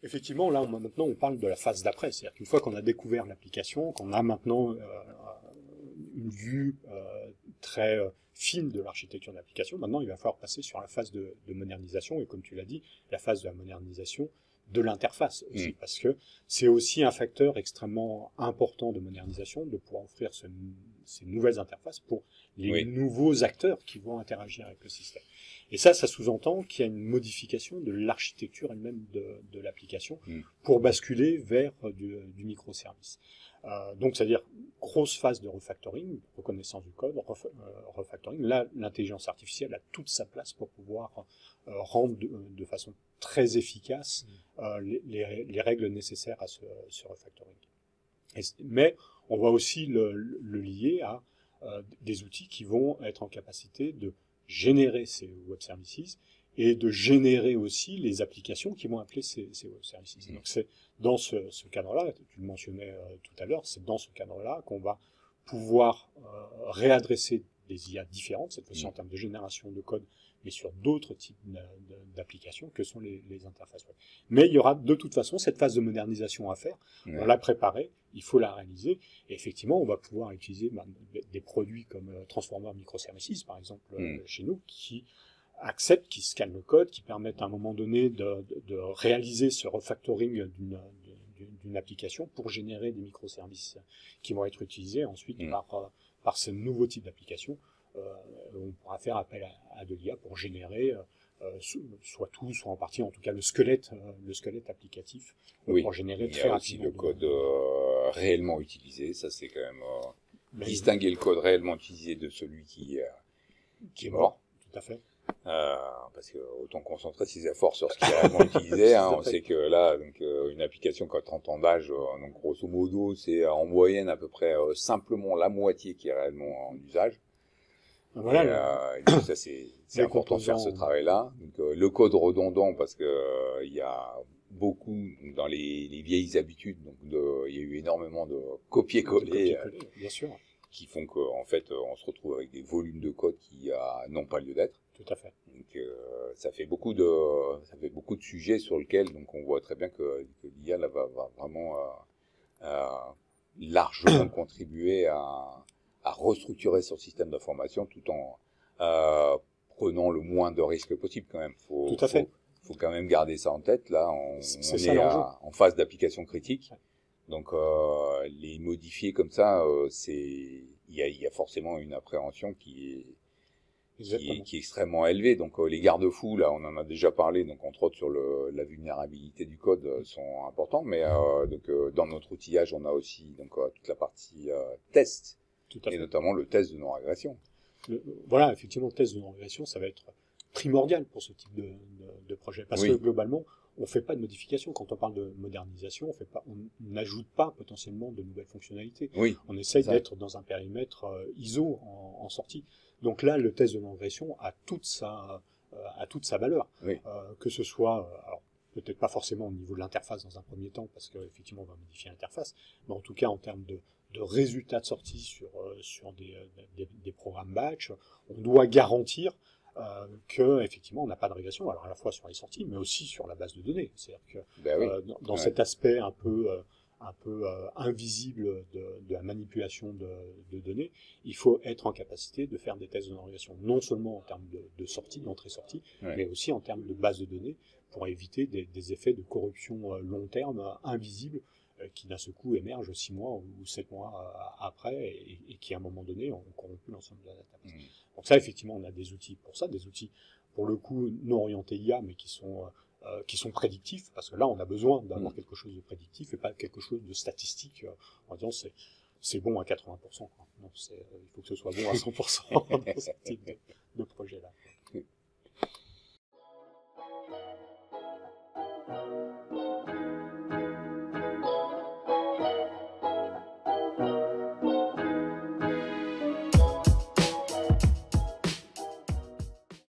Effectivement, là, maintenant, on parle de la phase d'après. C'est-à-dire qu'une fois qu'on a découvert l'application, qu'on a maintenant une vue très fine de l'architecture d'application, maintenant, il va falloir passer sur la phase de modernisation. Et comme tu l'as dit, la phase de la modernisation de l'interface aussi, parce que c'est aussi un facteur extrêmement important de modernisation, de pouvoir offrir ces nouvelles interfaces pour les nouveaux acteurs qui vont interagir avec le système. Et ça sous-entend qu'il y a une modification de l'architecture elle-même de l'application pour basculer vers du microservice. Donc, c'est-à-dire grosse phase de refactoring, reconnaissance du code, refactoring. Là, l'intelligence artificielle a toute sa place pour pouvoir rendre de façon très efficace les règles nécessaires à ce refactoring. Mais on va aussi le lier à des outils qui vont être en capacité de générer ces web services et de générer aussi les applications qui vont appeler ces web services. Donc c'est dans ce cadre-là, tu le mentionnais tout à l'heure, c'est dans ce cadre-là qu'on va pouvoir réadresser des IA différentes, cette fois-ci en termes de génération de code, mais sur d'autres types d'applications que sont les interfaces web. Mais il y aura de toute façon cette phase de modernisation à faire. On l'a préparée, il faut la réaliser, et effectivement, on va pouvoir utiliser des produits comme Transformer Microservices, par exemple, chez nous, qui acceptent, qui scannent le code, qui permettent à un moment donné de réaliser ce refactoring d'une application pour générer des microservices qui vont être utilisés ensuite par ce nouveau type d'application. On pourra faire appel à de l'IA pour générer soit tout, soit en partie, en tout cas le squelette applicatif pour générer très rapidement. Il y a aussi le code réellement utilisé, ça c'est quand même distinguer le code réellement utilisé de celui qui est mort. Tout à fait. Parce que autant concentrer ses efforts sur ce qui est réellement utilisé. On sait que là, donc, une application qui a 30 ans d'âge, donc grosso modo, c'est en moyenne à peu près simplement la moitié qui est réellement en usage. Voilà, et donc ça c'est important de faire ce travail-là. Donc le code redondant, parce que il y a beaucoup dans les vieilles habitudes, donc il y a eu énormément de copier-coller, bien sûr, qui font qu'en fait on se retrouve avec des volumes de code qui n'ont pas lieu d'être. Tout à fait. Donc ça fait beaucoup de sujets sur lesquels donc on voit très bien que l'IA là va vraiment largement contribuer à restructurer son système d'information tout en prenant le moins de risques possible quand même. Tout à fait. Faut quand même garder ça en tête. Là, on est en phase d'application critique. Donc les modifier comme ça, il y a forcément une appréhension qui est extrêmement élevée. Donc les garde-fous, là, on en a déjà parlé. Donc entre autres sur la vulnérabilité du code sont importants. Mais donc dans notre outillage, on a aussi donc toute la partie test. Et notamment le test de non-régression. Voilà, effectivement, le test de non-régression, ça va être primordial pour ce type de projet. Parce que globalement, on ne fait pas de modification. Quand on parle de modernisation, on n'ajoute pas potentiellement de nouvelles fonctionnalités. On essaye d'être dans un périmètre ISO en sortie. Donc là, le test de non-régression a toute sa valeur. Que ce soit... alors, peut-être pas forcément au niveau de l'interface dans un premier temps, parce qu'effectivement, on va modifier l'interface, mais en tout cas, en termes de résultats de sortie sur des programmes batch, on doit garantir que effectivement on n'a pas de régression, alors à la fois sur les sorties, mais aussi sur la base de données. C'est-à-dire que dans cet aspect un peu invisible de la manipulation de données, il faut être en capacité de faire des tests de non-régression, non seulement en termes de sortie, d'entrée-sortie, mais aussi en termes de base de données, pour éviter des effets de corruption long terme invisibles qui d'un seul coup émergent 6 mois ou 7 mois après et qui à un moment donné ont corrompu l'ensemble de la database. Donc ça, effectivement, on a des outils pour ça, des outils pour le coup non orientés IA, mais qui sont prédictifs, parce que là on a besoin d'avoir quelque chose de prédictif et pas quelque chose de statistique en disant c'est bon à 80%. Non, il faut que ce soit bon à 100% dans ce type de projet-là.